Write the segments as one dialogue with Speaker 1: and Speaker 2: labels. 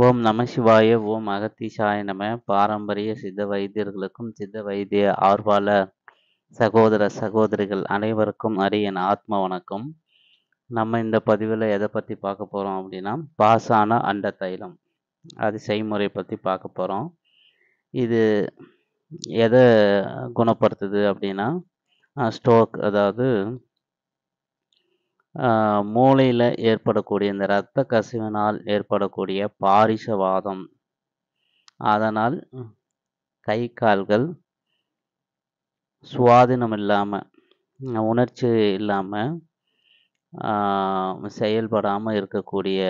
Speaker 1: ஓம் நம சிவாய ஓம் அகத்தீசாய நம. பாரம்பரிய சித்த வைத்தியர்களுக்கும் சித்த வைத்திய ஆர்வல சகோதர சகோதரிகள் அனைவருக்கும் அரியன் ஆத்ம வணக்கம். நம்ம இந்த பதிவில் எதை பற்றி பார்க்க போகிறோம் அப்படின்னா, பாசான அண்ட தைலம் அது செய்முறை பற்றி பார்க்க போகிறோம். இது எதை குணப்படுத்துது அப்படின்னா, ஸ்ட்ரோக், அதாவது மூளையில் ஏற்படக்கூடிய இந்த இரத்த கசிவினால் ஏற்படக்கூடிய பாரிசவாதம், அதனால் கை கால்கள் சுவாதீனம் இல்லாமல், உணர்ச்சி இல்லாமல் செயல்படாமல் இருக்கக்கூடிய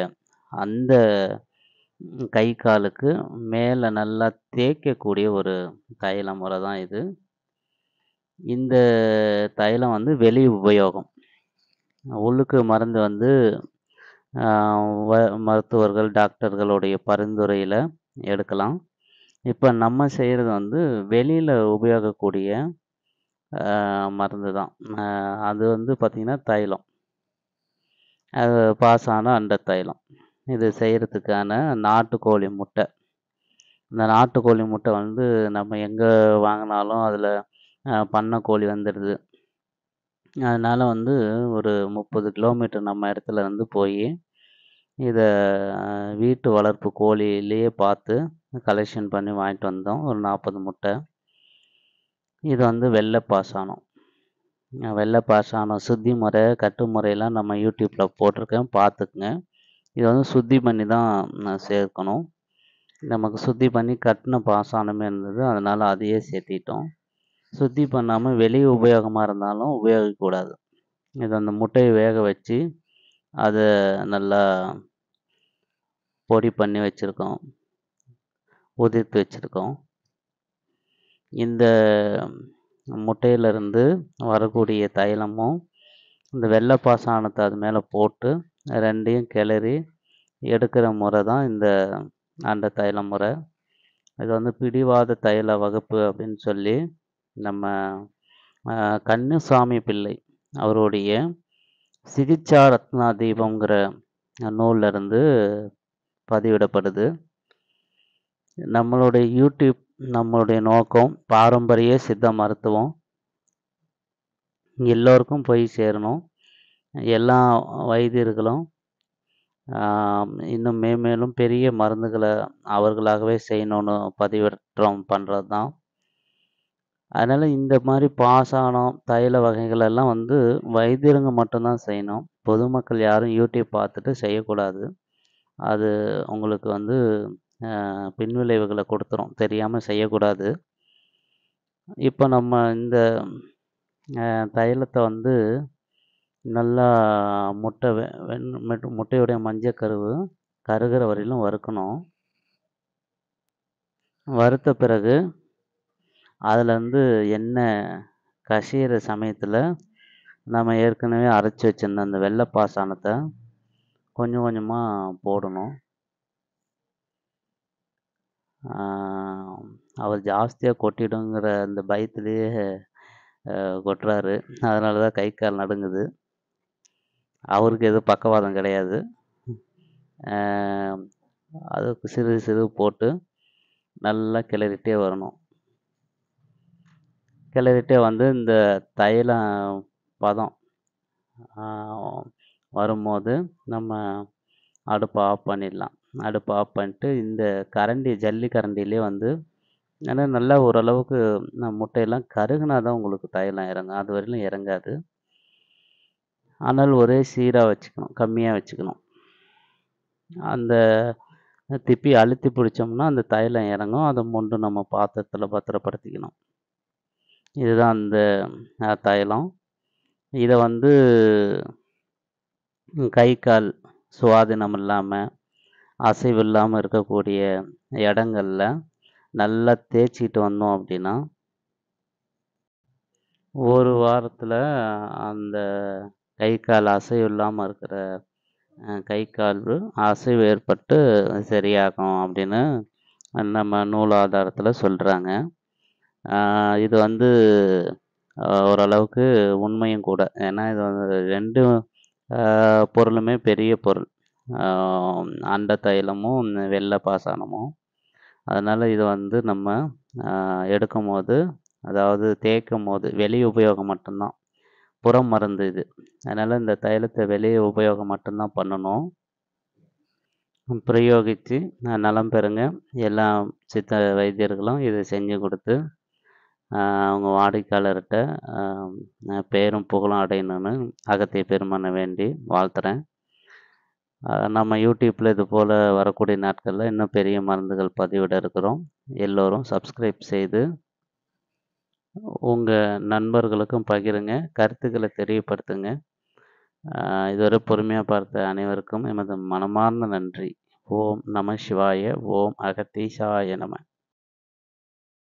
Speaker 1: அந்த கை காலுக்கு மேலே நல்லா தேய்க்கக்கூடிய ஒரு தைல முறை தான் இது. இந்த தைலம் வெளி உபயோகம். உள்ளுக்கு மருந்து மருத்துவர்கள் டாக்டர்களுடைய பரிந்துரையில் எடுக்கலாம். இப்போ நம்ம செய்கிறது வெளியில் உபயோகக்கூடிய மருந்து தான். அது பார்த்திங்கன்னா தைலம், அது பாசான அண்ட தைலம். இது செய்கிறதுக்கான நாட்டுக்கோழி முட்டை. இந்த நாட்டுக்கோழி முட்டை நம்ம எங்கே வாங்கினாலும் அதில் பண்ணை கோழி வந்துடுது. அதனால் ஒரு 30 கிலோமீட்டர் நம்ம இடத்துல போய் இதை வீட்டு வளர்ப்பு கோழியிலேயே பார்த்து கலெக்ஷன் பண்ணி வாங்கிட்டு வந்தோம். ஒரு 40 முட்டை. இது வெள்ளை பாசானம். வெள்ளை பாசானம் சுத்தி முறை, கட்டு முறையெல்லாம் நம்ம யூடியூப்பில் போட்டிருக்கேன், பார்த்துக்குங்க. இது சுத்தி பண்ணி தான் சேர்க்கணும். நமக்கு சுத்தி பண்ணி கட்டின பாசானமே இருந்தது, அதனால் அதையே சேர்த்திட்டோம். சுத்தி பண்ணாமல் வெளி உபயோகமாக இருந்தாலும் உபயோகிக்கக்கூடாது. இது அந்த முட்டையை வேக வச்சு அதை நல்லா பொடி பண்ணி வச்சுருக்கோம், உதிர்த்து வச்சுருக்கோம். இந்த முட்டையிலிருந்து வரக்கூடிய தைலமும் இந்த வெள்ளை பாசானத்தை அது மேலே போட்டு ரெண்டையும் கிளறி எடுக்கிற முறை தான் இந்த அண்ட தைல முறை. இது பிடிவாத தைல வகுப்பு அப்படின்னு சொல்லி நம்ம கன்னுசாமி பிள்ளை அவருடைய சிகிச்சா ரத்னா தீபம்ங்கிற நூலிலிருந்து பதிவிடப்படுது. நம்மளுடைய யூடியூப், நம்மளுடைய நோக்கம் பாரம்பரிய சித்த மருத்துவம் எல்லோருக்கும் போய் சேரணும். எல்லா வைத்தியர்களும் இன்னும் மேலும் பெரிய மருந்துகளை அவர்களாகவே செய்யணும்னு பதிவேற்றம் பண்ணுறது தான். அதனால் இந்த மாதிரி பாசானம் தைல வகைகள் எல்லாம் வைத்தியருங்க மட்டும்தான் செய்யணும். பொதுமக்கள் யாரும் யூடியூப் பார்த்துட்டு செய்யக்கூடாது. அது உங்களுக்கு பின்விளைவுகளை கொடுத்துரும், தெரியாமல் செய்யக்கூடாது. இப்போ நம்ம இந்த தைலத்தை நல்லா முட்டையுடைய மஞ்சள் கருவு கருகிற வரையிலும் வறுக்கணும். வறுத்த பிறகு அதில் எண்ணெய் கசிகிற சமயத்தில் நம்ம ஏற்கனவே அரைச்சி வச்சிருந்த அந்த வெள்ளை பாசானத்தை கொஞ்சம் கொஞ்சமாக போடணும். அவர் ஜாஸ்தியாக கொட்டிடுங்கிற அந்த பயத்திலேயே கொட்டுறாரு. அதனால தான் கை கால் நடுங்குது. அவருக்கு எதுவும் பக்கவாதம் கிடையாது. அதுக்கு சிறு போட்டு நல்லா கிளறிட்டே வரணும். கிளறிட்டே இந்த தைலம் பதம் வரும்போது நம்ம அடுப்பை ஆஃப் பண்ணிடலாம். அடுப்பை ஆஃப் பண்ணிட்டு இந்த கரண்டி, ஜல்லி கரண்டிலே ஏன்னா நல்லா ஓரளவுக்கு முட்டையெல்லாம் கருகுனா தான் உங்களுக்கு தைலம் இறங்கும். அது வரையிலும் இறங்காது. ஆனால் ஒரே சீராக வச்சுக்கணும், கம்மியாக வச்சுக்கணும். அந்த திப்பி அழுத்தி பிடிச்சோம்னா அந்த தைலம் இறங்கும். அதை மொண்டு நம்ம பாத்திரத்தில் பத்திரப்படுத்திக்கணும். இதுதான் அந்த தைலம். இதை கை கால் சுவாதீனம் இல்லாமல், அசைவு இல்லாமல் இருக்கக்கூடிய இடங்களில் நல்லா தேய்ச்சிட்டு வந்தோம் அப்படின்னா ஒரு வாரத்தில் அந்த கை கால் அசைவு இல்லாமல் இருக்கிற கை கால் அசைவு ஏற்பட்டு சரியாகும் அப்படின்னு நம்ம நூல் ஆதாரத்தில் சொல்கிறாங்க. இது ஓரளவுக்கு உண்மையும் கூட. ஏன்னா இது 2 பொருளுமே பெரிய பொருள். அண்ட தைலமும், வெள்ளை பாசானமும். அதனால் இதை வந்து நம்ம எடுக்கும்போது, அதாவது தேய்க்கும்போது வெளி உபயோகம் மட்டும்தான். புறம் மருந்து இது. அதனால் இந்த தைலத்தை வெளியே உபயோகம் மட்டும்தான் பண்ணணும். பிரயோகித்து நலம் பெறுங்க. எல்லா சித்த வைத்தியர்களும் இதை செஞ்சு கொடுத்து அவங்க வாடிக்கையாளர்கிட்ட பேரும் புகழும் அடையணும்னு அகத்திய பெருமானை வேண்டி வாழ்த்துறேன். நம்ம யூடியூப்பில் இது போல் வரக்கூடிய நாட்களில் இன்னும் பெரிய மருந்துகள் பதிவிட இருக்கிறோம். எல்லோரும் சப்ஸ்கிரைப் செய்து உங்கள் நண்பர்களுக்கும் பகிருங்க, கருத்துக்களை தெரியப்படுத்துங்க. இதுவரை பொறுமையாக பார்த்த அனைவருக்கும் எமது மனமார்ந்த நன்றி. ஓம் நம சிவாய. ஓம் அகத்தீசாய நம.